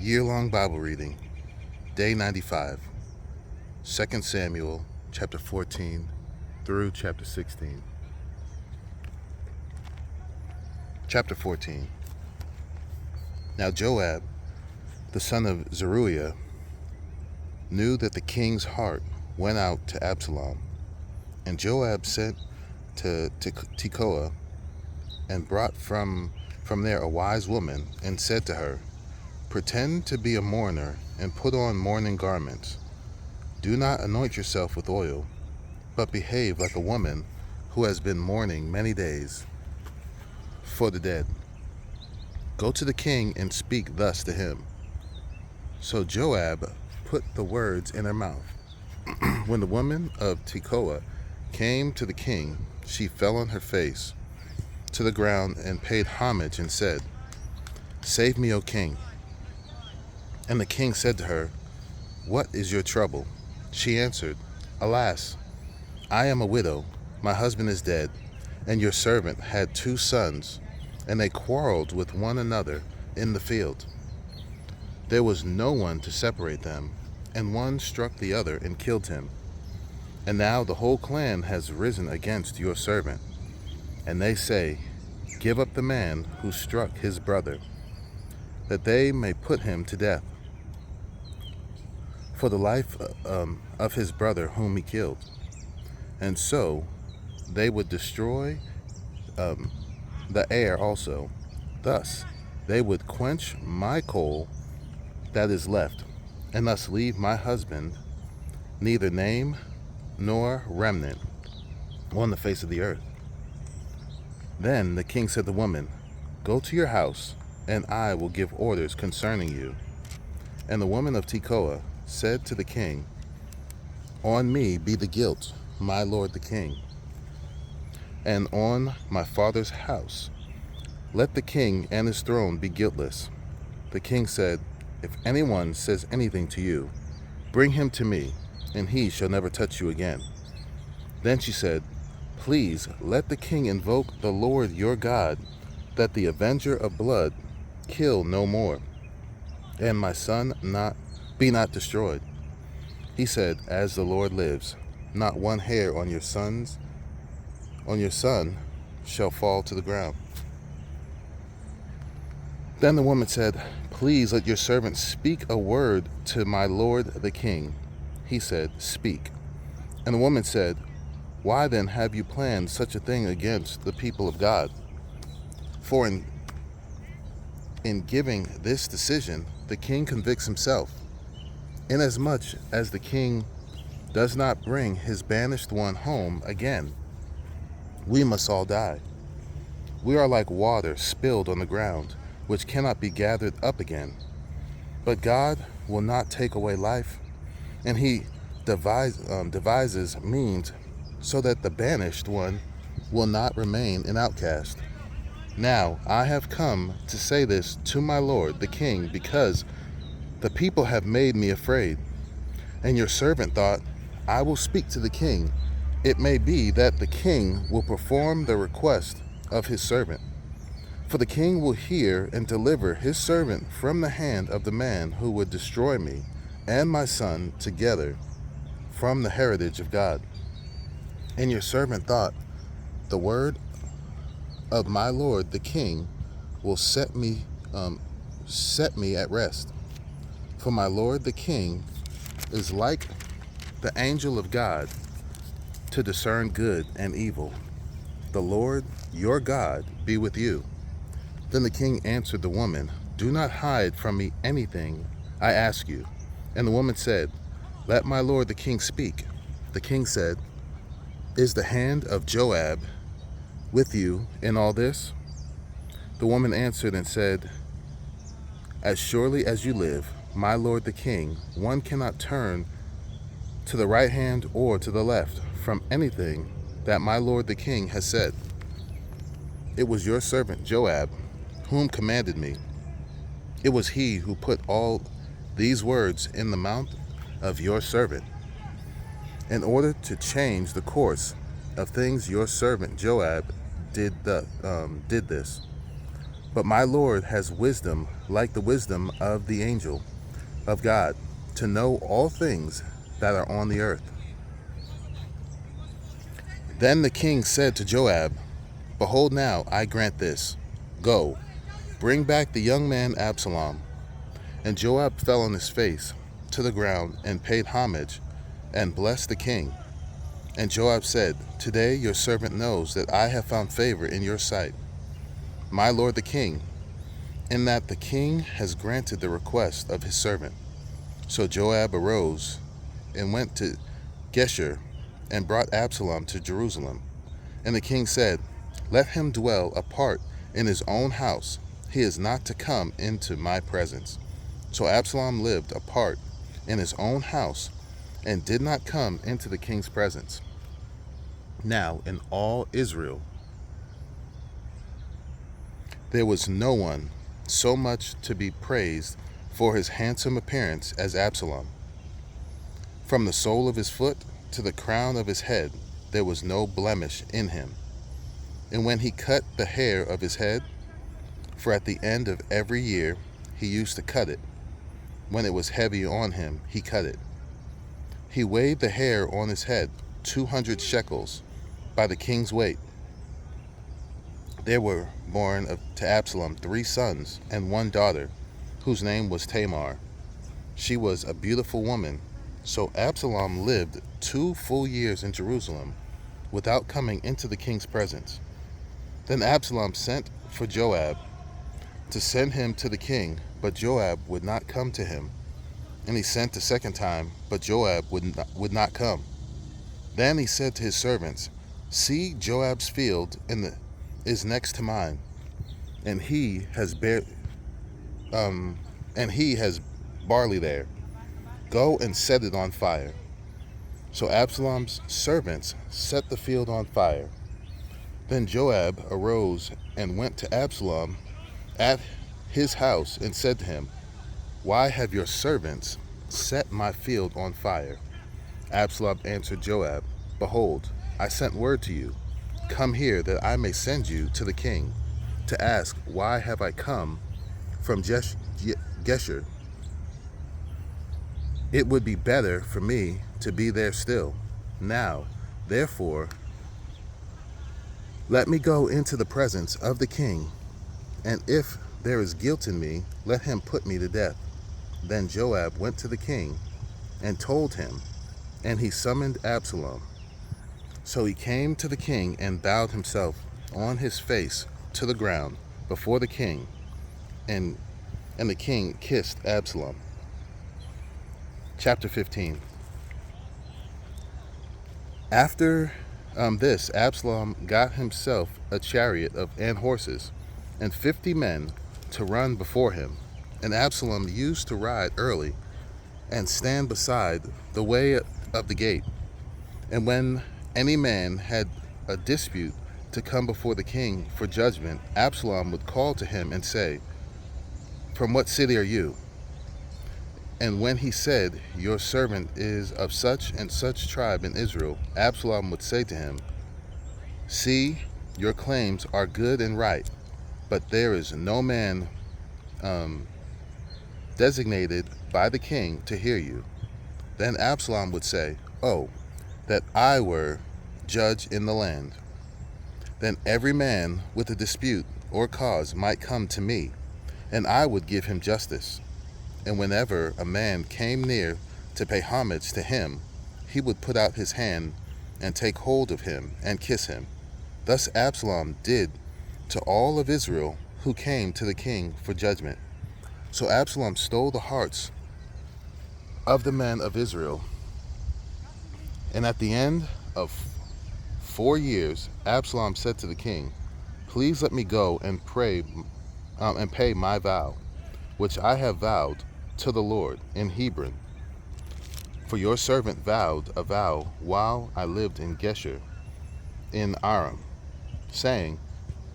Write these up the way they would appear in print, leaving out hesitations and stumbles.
Year-long Bible reading, Day 95, 2 Samuel chapter 14 through chapter 16. Chapter 14. Now Joab, the son of Zeruiah, knew that the king's heart went out to Absalom. And Joab sent to Tekoa and brought from there a wise woman and said to her, "Pretend to be a mourner and put on mourning garments. Do not anoint yourself with oil, but behave like a woman who has been mourning many days for the dead. Go to the king and speak thus to him." So Joab put the words in her mouth. When the woman of Tekoa came to the king, she fell on her face to the ground and paid homage and said, "Save me, O king." And the king said to her, "What is your trouble?" She answered, "Alas, I am a widow, my husband is dead, and your servant had 2 sons, and they quarreled with one another in the field. There was no one to separate them, and one struck the other and killed him. And now the whole clan has risen against your servant, and they say, 'Give up the man who struck his brother, that they may put him to death for the life of his brother whom he killed.' And so they would destroy the heir also. Thus they would quench my coal that is left, and thus leave my husband neither name nor remnant on the face of the earth." Then the king said to the woman, "Go to your house, and I will give orders concerning you." And the woman of Tekoa said to the king, "On me be the guilt, my lord the king, and on my father's house. Let the king and his throne be guiltless." The king said, "If anyone says anything to you, bring him to me, and he shall never touch you again." Then she said, "Please let the king invoke the Lord your God, that the avenger of blood kill no more, and my son be not destroyed." He said, "As the Lord lives, not one hair on your son shall fall to the ground." Then the woman said, "Please let your servant speak a word to my lord the king." He said, "Speak." And the woman said, "Why then have you planned such a thing against the people of God? For in giving this decision, the king convicts himself. Inasmuch as the king does not bring his banished one home again, we must all die. We are like water spilled on the ground, which cannot be gathered up again. But God will not take away life, and he devises means so that the banished one will not remain an outcast. Now I have come to say this to my lord the king, because the people have made me afraid. And your servant thought, I will speak to the king. It may be that the king will perform the request of his servant. For the king will hear and deliver his servant from the hand of the man who would destroy me and my son together from the heritage of God. And your servant thought, the word of my lord the king will set me at rest. For my lord the king is like the angel of God to discern good and evil. The Lord your God be with you." Then the king answered the woman, "Do not hide from me anything I ask you." And the woman said, "Let my lord the king speak." The king said, "Is the hand of Joab with you in all this?" The woman answered and said, "As surely as you live, my lord the king, one cannot turn to the right hand or to the left from anything that my lord the king has said. It was your servant Joab whom commanded me. It was he who put all these words in the mouth of your servant. In order to change the course of things, your servant Joab did this. But my Lord has wisdom like the wisdom of the angel of God, to know all things that are on the earth. Then the king said to Joab, Behold, now I grant this. Go, bring back the young man Absalom. And Joab fell on his face to the ground and paid homage and blessed the king. And Joab said, Today your servant knows that I have found favor in your sight, my lord the king, in that the king has granted the request of his servant. So Joab arose and went to Geshur and brought Absalom to Jerusalem. And the king said, Let him dwell apart in his own house. He is not to come into my presence. So Absalom lived apart in his own house and did not come into the king's presence. Now in all Israel there was no one so much to be praised for his handsome appearance as Absalom. From the sole of his foot to the crown of his head there was no blemish in him. And when he cut the hair of his head, for at the end of every year he used to cut it, when it was heavy on him, he cut it. He weighed the hair on his head 200 shekels by the king's weight. There were born to Absalom 3 sons and 1 daughter, whose name was Tamar. She was a beautiful woman. So Absalom lived 2 full years in Jerusalem without coming into the king's presence. Then Absalom sent for Joab to send him to the king, but Joab would not come to him. And he sent a second time, but Joab would not come. Then he said to his servants, See, Joab's field is next to mine, and he has barley there. Go and set it on fire. So Absalom's servants set the field on fire. Then Joab arose and went to Absalom at his house and said to him, Why have your servants set my field on fire? Absalom answered Joab, Behold, I sent word to you, Come here that I may send you to the king, to ask, Why have I come from Geshur? It would be better for me to be there still. Now, therefore, let me go into the presence of the king, and if there is guilt in me, let him put me to death. Then Joab went to the king and told him, and he summoned Absalom. So he came to the king and bowed himself on his face to the ground before the king, and the king kissed Absalom. Chapter 15. After this, Absalom got himself a chariot and horses, and 50 men to run before him. And Absalom used to ride early and stand beside the way of the gate. And when any man had a dispute to come before the king for judgment, Absalom would call to him and say, From what city are you? And when he said, Your servant is of such and such tribe in Israel, Absalom would say to him, See, your claims are good and right, but there is no man designated by the king to hear you. Then Absalom would say, Oh, that I were judge in the land. Then every man with a dispute or cause might come to me, and I would give him justice. And whenever a man came near to pay homage to him, he would put out his hand and take hold of him and kiss him. Thus Absalom did to all of Israel who came to the king for judgment. So Absalom stole the hearts of the men of Israel. And at the end of 4 years, Absalom said to the king, Please let me go and pay my vow, which I have vowed to the Lord in Hebron. For your servant vowed a vow while I lived in Geshur in Aram, saying,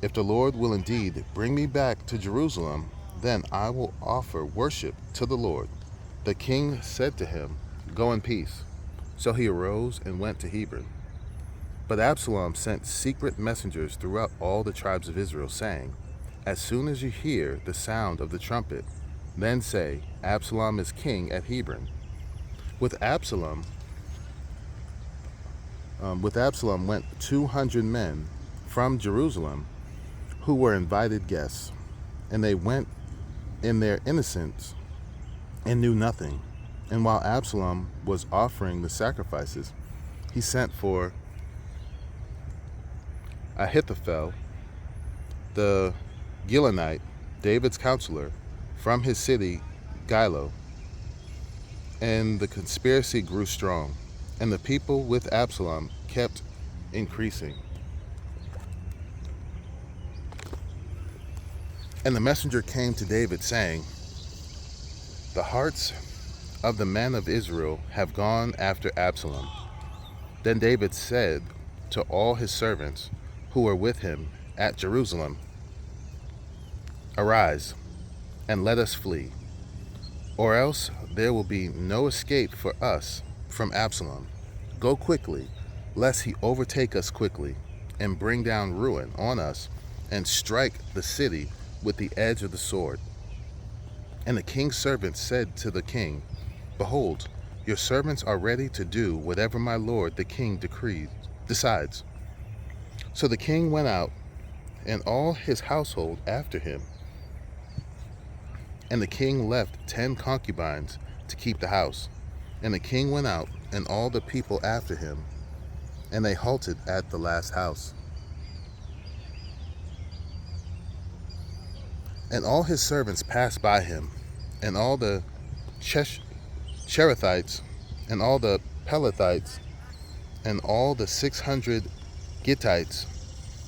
If the Lord will indeed bring me back to Jerusalem, then I will offer worship to the Lord. The king said to him, Go in peace. So he arose and went to Hebron. But Absalom sent secret messengers throughout all the tribes of Israel, saying, as soon as you hear the sound of the trumpet, then say, Absalom is king at Hebron. With Absalom, went 200 men from Jerusalem who were invited guests, and they went in their innocence and knew nothing. And while Absalom was offering the sacrifices, he sent for Ahithophel, the Gilonite, David's counselor, from his city Gilo. And the conspiracy grew strong, and the people with Absalom kept increasing. And the messenger came to David, saying, The hearts of the men of Israel have gone after Absalom. Then David said to all his servants who were with him at Jerusalem, Arise, and let us flee, or else there will be no escape for us from Absalom. Go quickly, lest he overtake us quickly, and bring down ruin on us, and strike the city with the edge of the sword. And the king's servants said to the king, Behold, your servants are ready to do whatever my lord the king decides. So the king went out, and all his household after him. And the king left 10 concubines to keep the house. And the king went out, and all the people after him, and they halted at the last house. And all his servants passed by him, and all the Cherethites, and all the Pelethites, and all the 600 Gittites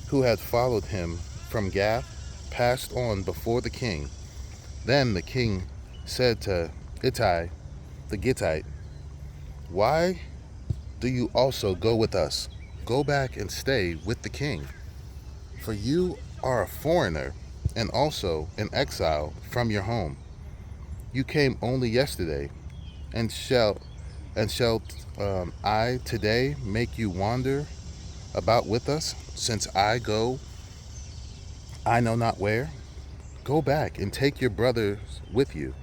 who had followed him from Gath passed on before the king. Then the king said to Ittai the Gittite, Why do you also go with us? Go back and stay with the king. For you are a foreigner and also an exile from your home. You came only yesterday, and shall I today make you wander about with us, since I go I know not where? Go back and take your brothers with you,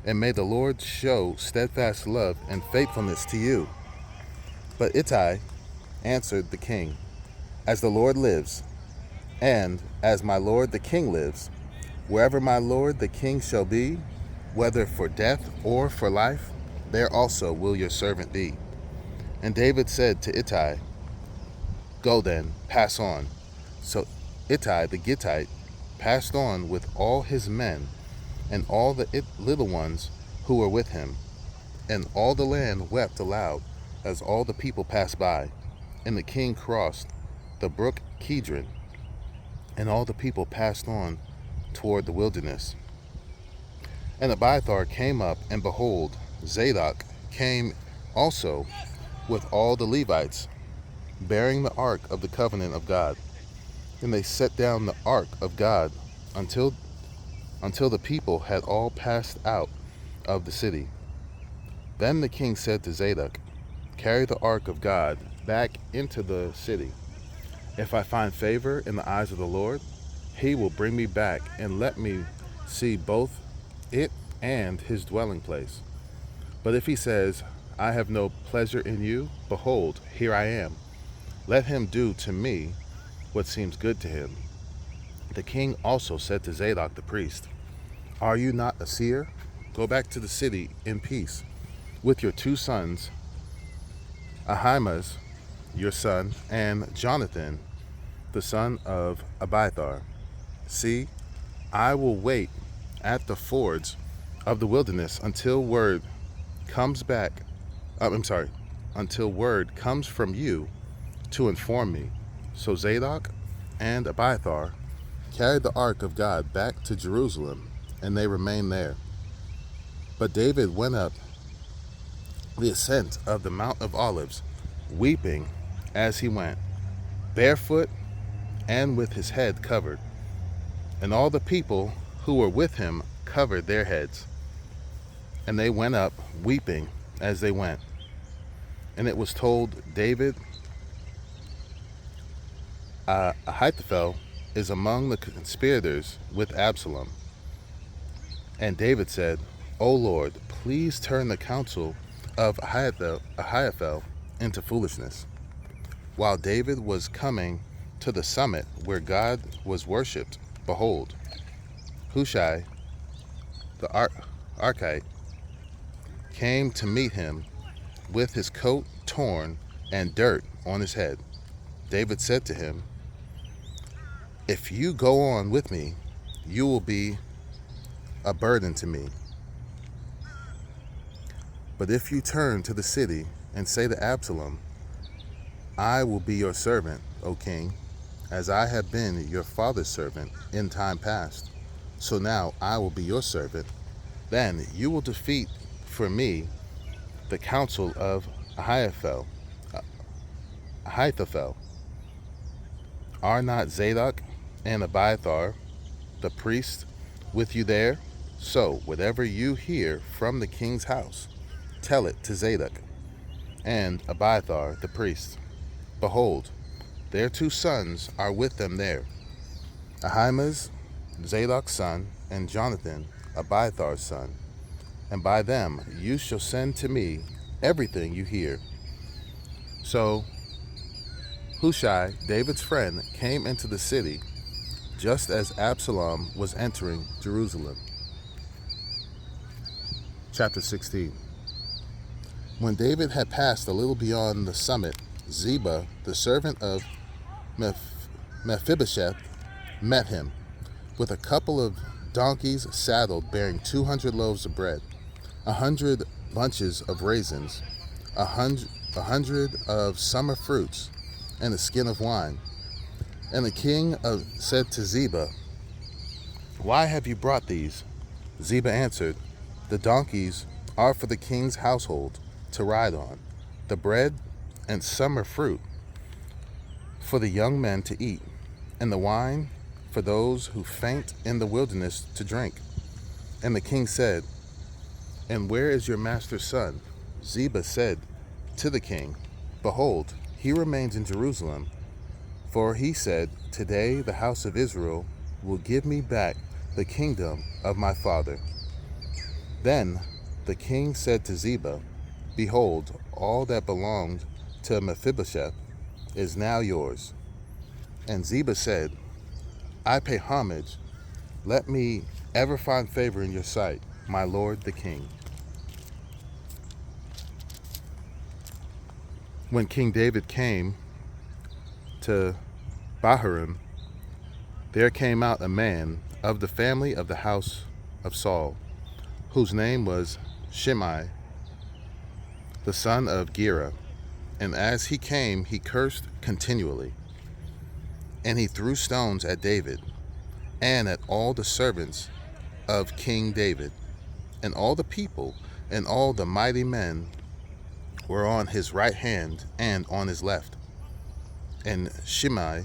and may the Lord show steadfast love and faithfulness to you. But Ittai answered the king, As the Lord lives, and as my lord the king lives, wherever my lord the king shall be, whether for death or for life, there also will your servant be. And David said to Ittai, Go then, pass on. So Ittai the Gittite passed on with all his men and all the little ones who were with him. And all the land wept aloud as all the people passed by. And the king crossed the brook Kidron, and all the people passed on toward the wilderness. And Abiathar came up, and behold, Zadok came also with all the Levites, bearing the ark of the covenant of God. And they set down the ark of God until the people had all passed out of the city. Then the king said to Zadok, Carry the ark of God back into the city. If I find favor in the eyes of the Lord, he will bring me back and let me see both it and his dwelling place. But if he says, I have no pleasure in you, behold, here I am. Let him do to me what seems good to him. The king also said to Zadok the priest, Are you not a seer? Go back to the city in peace with your 2 sons, Ahimaaz, your son, and Jonathan, the son of Abiathar. See, I will wait at the fords of the wilderness until word comes from you to inform me. So Zadok and Abiathar carried the ark of God back to Jerusalem, and they remained there. But David went up the ascent of the Mount of Olives, weeping as he went, barefoot and with his head covered. And all the people who were with him covered their heads. And they went up weeping as they went. And it was told David, Ahithophel is among the conspirators with Absalom. And David said, O Lord, please turn the counsel of Ahithophel into foolishness. While David was coming to the summit where God was worshipped, behold, Hushai the Archite came to meet him with his coat torn and dirt on his head. David said to him, If you go on with me, you will be a burden to me. But if you turn to the city and say to Absalom, I will be your servant, O king, as I have been your father's servant in time past, so now I will be your servant, then you will defeat for me the counsel of Ahithophel. Are not Zadok and Abiathar, the priests, with you there? So whatever you hear from the king's house, tell it to Zadok and Abiathar the priest. Behold, their 2 sons are with them there, Ahimaaz, Zadok's son, and Jonathan, Abiathar's son. And by them you shall send to me everything you hear. So Hushai, David's friend, came into the city just as Absalom was entering Jerusalem. Chapter 16. When David had passed a little beyond the summit, Ziba, the servant of Mephibosheth, met him with a couple of donkeys saddled, bearing 200 loaves of bread, 100 bunches of raisins, a hundred of summer fruits, and a skin of wine. And the king said to Ziba, Why have you brought these? Ziba answered, The donkeys are for the king's household to ride on, the bread and summer fruit for the young men to eat, and the wine for those who faint in the wilderness to drink. And the king said, And where is your master's son? Ziba said to the king, Behold, he remains in Jerusalem. For he said, Today the house of Israel will give me back the kingdom of my father. Then the king said to Ziba, Behold, all that belonged to Mephibosheth is now yours. And Ziba said, I pay homage. Let me ever find favor in your sight, my lord the king. When King David came to Bahurim, there came out a man of the family of the house of Saul, whose name was Shimei, the son of Gera. And as he came, he cursed continually. And he threw stones at David, and at all the servants of King David, and all the people, and all the mighty men were on his right hand and on his left. And Shimei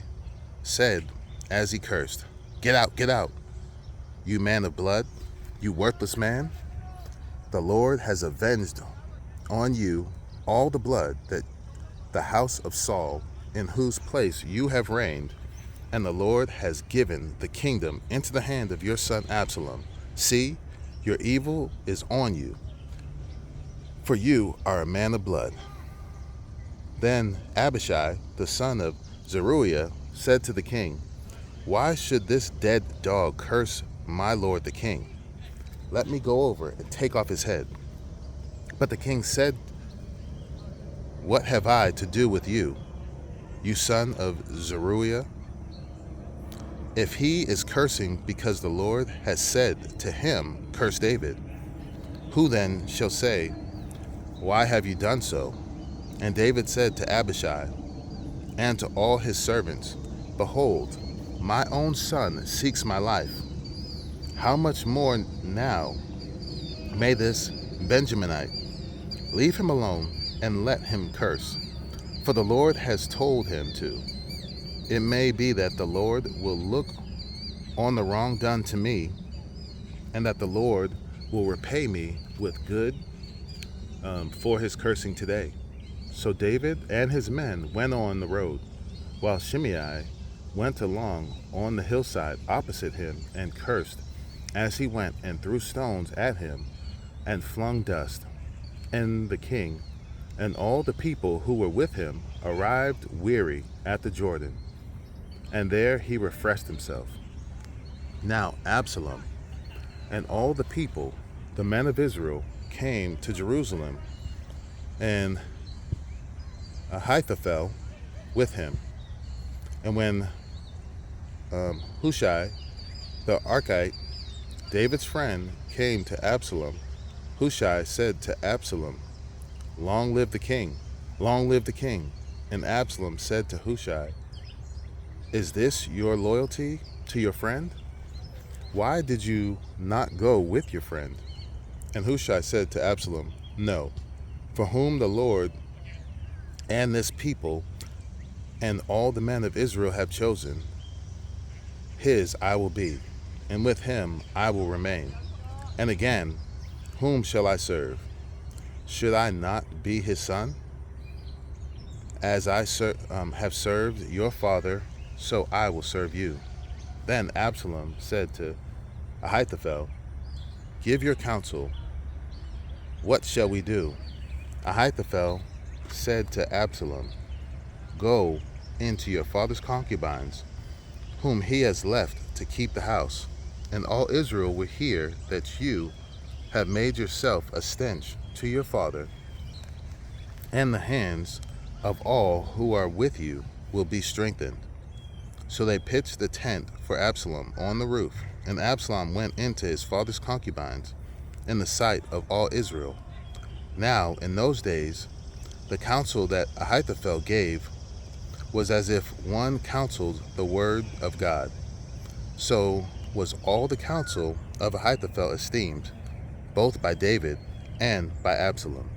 said, as he cursed, get out, you man of blood, you worthless man. The Lord has avenged on you all the blood that the house of Saul, in whose place you have reigned, and the Lord has given the kingdom into the hand of your son Absalom. See, your evil is on you, for you are a man of blood. Then Abishai, the son of Zeruiah, said to the king, Why should this dead dog curse my lord the king? Let me go over and take off his head. But the king said, What have I to do with you, you son of Zeruiah? If he is cursing because the Lord has said to him, Curse David, who then shall say, Why have you done so? And David said to Abishai and to all his servants, Behold, my own son seeks my life. How much more now may this Benjaminite leave him alone and let him curse? For the Lord has told him to. It may be that the Lord will look on the wrong done to me, and that the Lord will repay me with good for his cursing today. So David and his men went on the road, while Shimei went along on the hillside opposite him and cursed as he went, and threw stones at him and flung dust. And the king and all the people who were with him arrived weary at the Jordan, and there he refreshed himself. Now Absalom and all the people, the men of Israel, came to Jerusalem, and Ahithophel with him. And when Hushai the Archite, David's friend, came to Absalom, Hushai said to Absalom, "Long live the king! Long live the king!" And Absalom said to Hushai, "Is this your loyalty to your friend? Why did you not go with your friend?" And Hushai said to Absalom, "No, for whom the Lord and this people and all the men of Israel have chosen, his I will be, and with him I will remain. And again, whom shall I serve? Should I not be his son? As I have served your father, so I will serve you." Then Absalom said to Ahithophel, "Give your counsel. What shall we do?" Ahithophel said to Absalom, "Go into your father's concubines, whom he has left to keep the house, and all Israel will hear that you have made yourself a stench to your father, and the hands of all who are with you will be strengthened." So they pitched the tent for Absalom on the roof, and Absalom went into his father's concubines in the sight of all Israel. Now, in those days, the counsel that Ahithophel gave was as if one counseled the word of God. So was all the counsel of Ahithophel esteemed, both by David and by Absalom.